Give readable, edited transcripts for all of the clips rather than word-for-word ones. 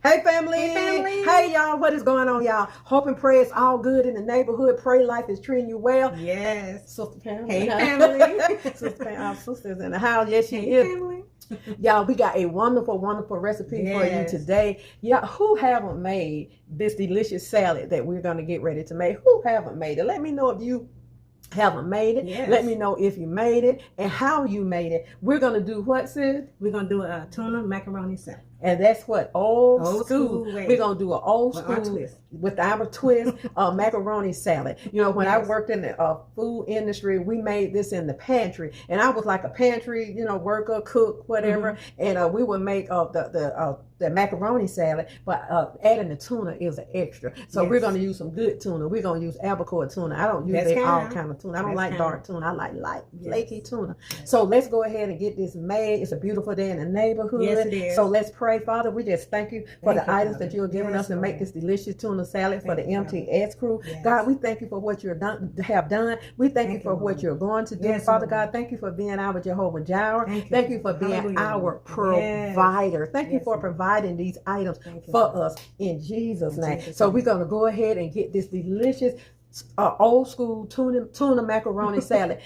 Hey family. Hey family. Hey y'all, what is going on, y'all? Hope and pray it's all good in the neighborhood. Pray life is treating you well. Yes. Sister Pam. Hey family. Sister Pam, our sister's in the house. Yes, she Hey is. family. Y'all, we got a wonderful, wonderful recipe for you today. Yeah, who haven't made this delicious salad that we're going to get ready to make? Who haven't made it? Let me know if you haven't made it. Yes. Let me know if you made it and how you made it. We're going to do what, sis? We're going to do a tuna macaroni salad. And that's what old school. way. We're gonna do an old school with our twist macaroni salad. You know, when I worked in the food industry, we made this in the pantry, and I was like a pantry, you know, worker, cook, whatever. And we would make the macaroni salad, but adding the tuna is an extra. So we're gonna use some good tuna. We're gonna use albacore tuna. I don't use all kind of tuna. I don't like dark tuna. I like light, flaky tuna. So let's go ahead and get this made. It's a beautiful day in the neighborhood. Yes, it is. So let's pray. Father, we just thank you for the items that you're giving us to make this delicious tuna salad for the MTS crew. God, we thank you for what you have done. We thank you for what you're going to do. Father God, thank you for being our Jehovah Jireh. Thank you for being our provider. Thank you for providing these items for us in Jesus' name. So we're going to go ahead and get this delicious old school tuna macaroni salad,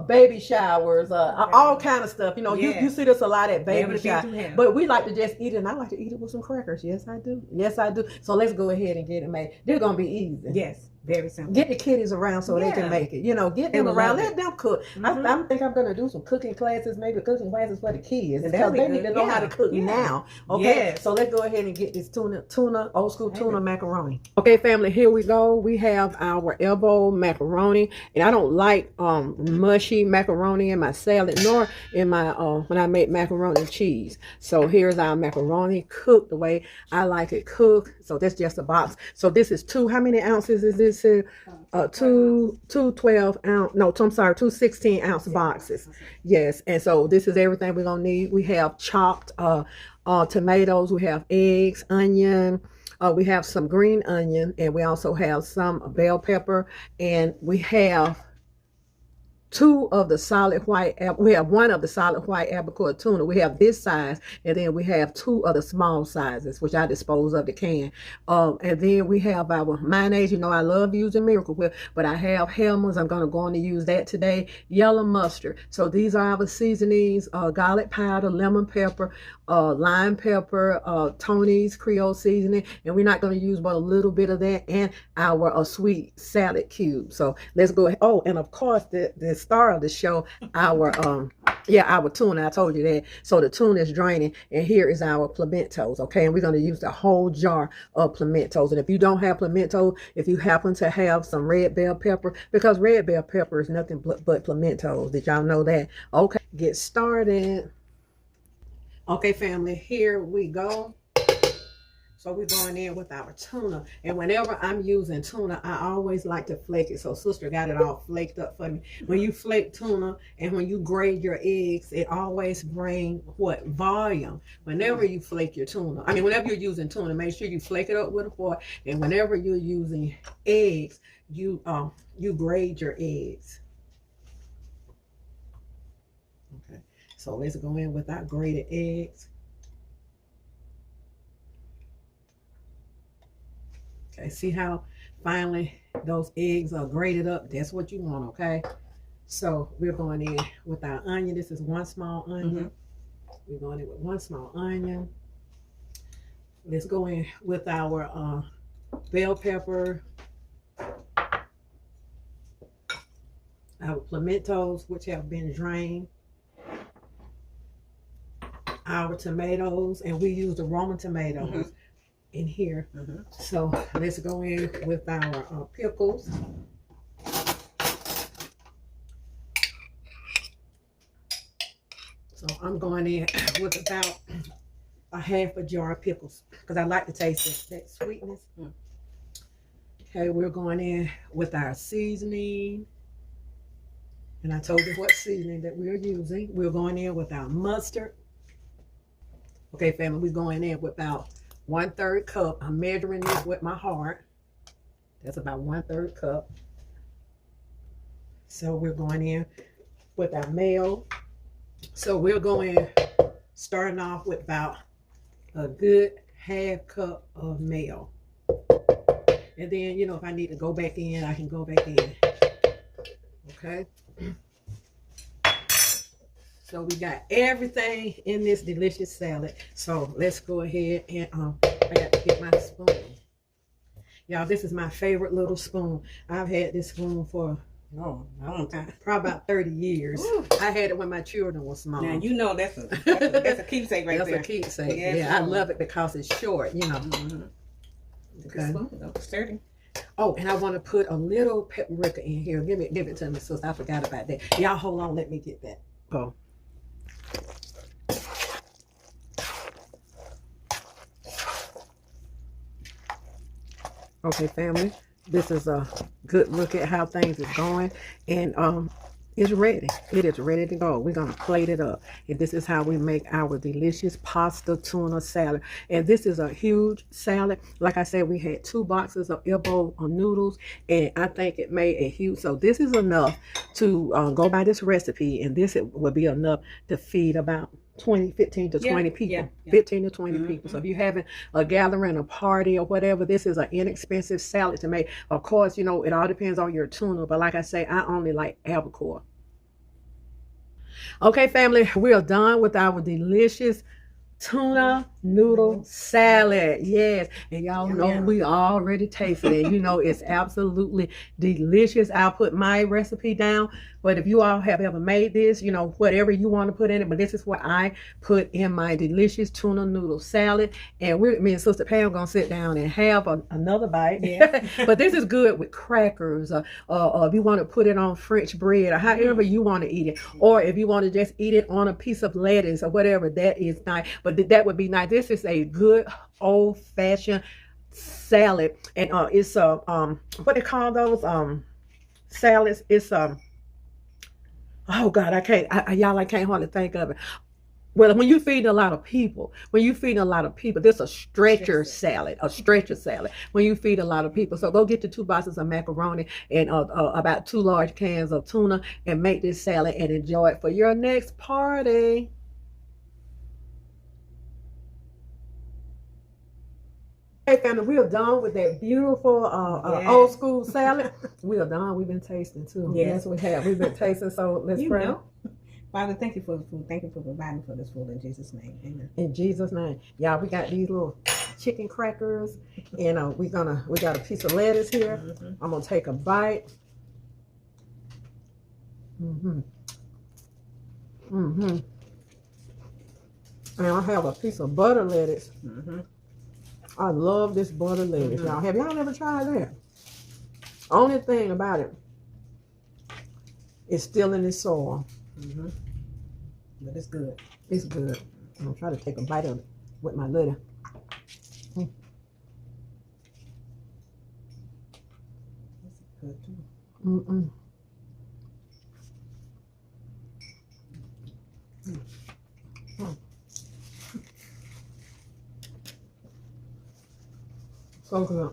baby showers, all kind of stuff. You know, you see this a lot at baby showers, but we like to just eat it, and I like to eat it with some crackers. Yes, I do. Yes, I do. So let's go ahead and get it made. They're gonna be easy. Yes. Very simple. Get the kiddies around so they can make it. You know, get them around. Let them cook. I think I'm going to do some cooking classes, maybe cooking classes for the kids. Because they need to know how to cook now. Okay, so let's go ahead and get this tuna, old school tuna macaroni. Okay, family, here we go. We have our elbow macaroni. And I don't like mushy macaroni in my salad, nor in my when I make macaroni and cheese. So here's our macaroni cooked the way I like it cooked. So that's just a box. So this is how many ounces is this? Two 12-ounce, no, I'm sorry, 2 16-ounce boxes. Yes, and so this is everything we're gonna need. We have chopped tomatoes, we have eggs, onion, we have some green onion, and we also have some bell pepper, and we have two of the solid white, we have one of the solid white albacore tuna. We have this size, and then we have two of the small sizes, which I dispose of the can. And then we have our mayonnaise. You know, I love using Miracle Whip, but I have Hellmann's. I'm going to use that today. Yellow mustard. So these are our seasonings: garlic powder, lemon pepper, lime pepper, Tony's Creole seasoning, and we're not going to use but a little bit of that, and our sweet salad cube. So let's go ahead. Oh, and of course the star of the show, our tuna. I told you that. So the tuna is draining, and here is our pimentos. Okay, and we're going to use the whole jar of pimentos. And if you don't have pimento, if you happen to have some red bell pepper, because red bell pepper is nothing but pimentos. Did y'all know that? Okay, get started. Okay, family, here we go. So we're going in with our tuna. And whenever I'm using tuna, I always like to flake it. So sister got it all flaked up for me. When you flake tuna and when you grate your eggs, it always brings what? Volume. Whenever you flake your tuna, I mean, whenever you're using tuna, make sure you flake it up with a fork. And whenever you're using eggs, you grate your eggs. Okay. So let's go in with our grated eggs. Okay, see how finally those eggs are grated up? That's what you want, okay? So we're going in with our onion. This is one small onion. We're going in with one small onion. Let's go in with our bell pepper, our pimentos, which have been drained, our tomatoes, and we use the Roman tomatoes in here. So let's go in with our pickles. So I'm going in with about a half a jar of pickles because I like to taste that sweetness. Okay, we're going in with our seasoning. And I told you what seasoning that we're using. We're going in with our mustard. Okay, family, we're going in with about 1/3 cup. I'm measuring this with my heart. That's about 1/3 cup. So we're going in with our mayo. So we're going starting off with about a good half cup of mayo. And then, you know, if I need to go back in, I can go back in. Okay. So we got everything in this delicious salad. So let's go ahead and I got to get my spoon. Y'all, this is my favorite little spoon. I've had this spoon for probably about 30 years. Ooh. I had it when my children were small. Now you know that's a keepsake right there. That's a keepsake. Yeah, I love it because it's short, you know. Mm-hmm. Okay. Sturdy. Oh, and I want to put a little paprika in here. Give it to me, sis. I forgot about that. Y'all hold on, let me get that. Oh. Okay, family, this is a good look at how things is going, and it's ready. It is ready to go. We're gonna plate it up, and this is how we make our delicious pasta tuna salad. And this is a huge salad. Like I said, we had 2 boxes of elbow noodles, and I think it made a huge. So this is enough to go by this recipe, and this would be enough to feed about 15 to 20 people. 15 to 20 people. So if you're having a gathering, a party, or whatever, this is an inexpensive salad to make. Of course, you know, it all depends on your tuna, but like I say, I only like albacore. Okay, family, we are done with our delicious tuna noodle salad. Yes, and y'all know we already tasted it. You know, it's absolutely delicious. I'll put my recipe down, but if you all have ever made this, you know, whatever you want to put in it, but this is what I put in my delicious tuna noodle salad. And me and Sister Pam gonna sit down and have another bite. Yeah. But this is good with crackers, or if you want to put it on French bread, or however you want to eat it, or if you want to just eat it on a piece of lettuce or whatever, that is nice. But that would be nice. This is a good old-fashioned salad, and it's what they call those salads. It's oh God, I can't hardly think of it. Well, when you feed a lot of people, this is a stretcher salad, when you feed a lot of people. So go get the 2 boxes of macaroni and about 2 large cans of tuna, and make this salad and enjoy it for your next party. Hey family, we are done with that beautiful old school salad. We are done. We've been tasting too. Yes, we have. We've been tasting. So let's pray. Know. Father, thank you for the food. Thank you for providing for this food in Jesus' name. Amen. In Jesus' name. Y'all, we got these little chicken crackers, and we got a piece of lettuce here. I'm gonna take a bite. And I have a piece of butter lettuce. I love this butter lettuce, y'all. Have y'all ever tried that? Only thing about it, it's still in the soil. But it's good. It's good. I'm gonna try to take a bite of it with my little. That's good too. So good.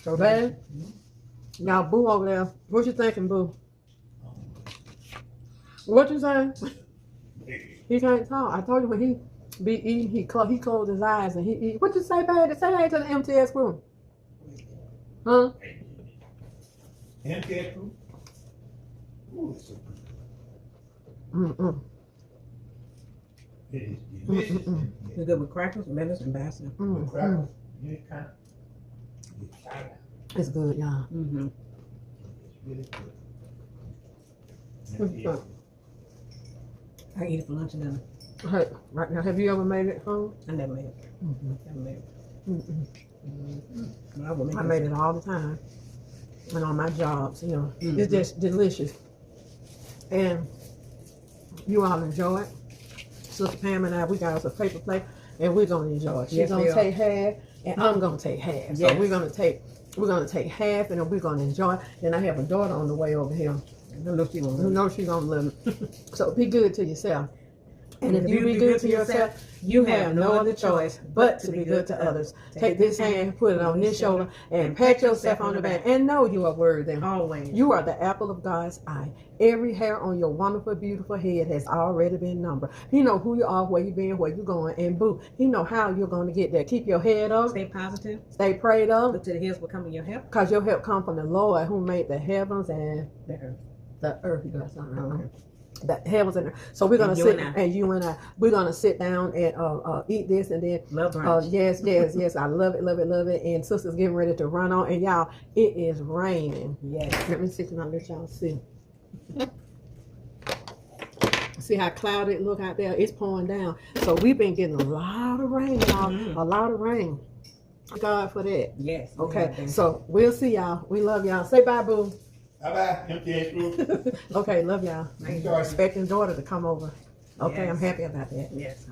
So bad. Now, Boo over there, what you thinking, Boo? What you saying? He can't talk. I told you when he be eating, he closed his eyes and he eat. What you say, bad? Say hey to the MTS crew. Huh? MTS crew? Ooh, it's so good. It is delicious. It's good with crackers, lettuce, and basil. With crackers, you kind of it's good, y'all. It's really good. I eat it for lunch and dinner. Hey, right now, have you ever made it home? I never made it. Never made it. I made it all the time. And on my jobs, you know, it's just delicious. And you all enjoy it. Sister Pam and I, we got us a paper plate, and we're gonna enjoy it. She's gonna take half, and I'm gonna take half. So we're gonna take half, and then we're gonna enjoy it. Then I have a daughter on the way over here. I know she's gonna love it. So be good to yourself. And if you be good to yourself, you have no other choice but to be good to others. Take this hand, put it on this shoulder, and pat yourself on the back. And know you are worthy. Always. You are the apple of God's eye. Every hair on your wonderful, beautiful head has already been numbered. He know who you are, where you been, where you going, and boo, he know how you're going to get there. Keep your head up. Stay positive. Stay prayed up. Look to the hills will come in your help. Because your help come from the Lord who made the heavens and The earth. the earth. You got something wrong. The heavens and earth. So we're gonna And you sit and I. and you and I. We're gonna sit down and eat this and then Love brunch. yes. I love it. And sister's getting ready to run on. And y'all, it is raining. Yes. Let me see, can I let y'all see? See how cloudy it look out there? It's pouring down. So we've been getting a lot of rain, y'all. A lot of rain. Thank God for that. Yes. Okay, so we'll see y'all. We love y'all. Say bye, boo. Bye-bye, MTS Group. Okay, love y'all. Enjoy. Expecting daughter to come over. Okay, Yes. I'm happy about that. Yes.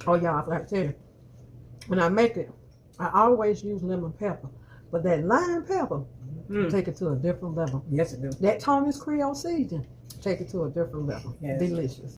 Oh, y'all, I forgot to tell you. When I make it, I always use lemon pepper. But that lime pepper, take it to a different level. Yes, it do. That Tony's Creole season, take it to a different level. Yes. Delicious.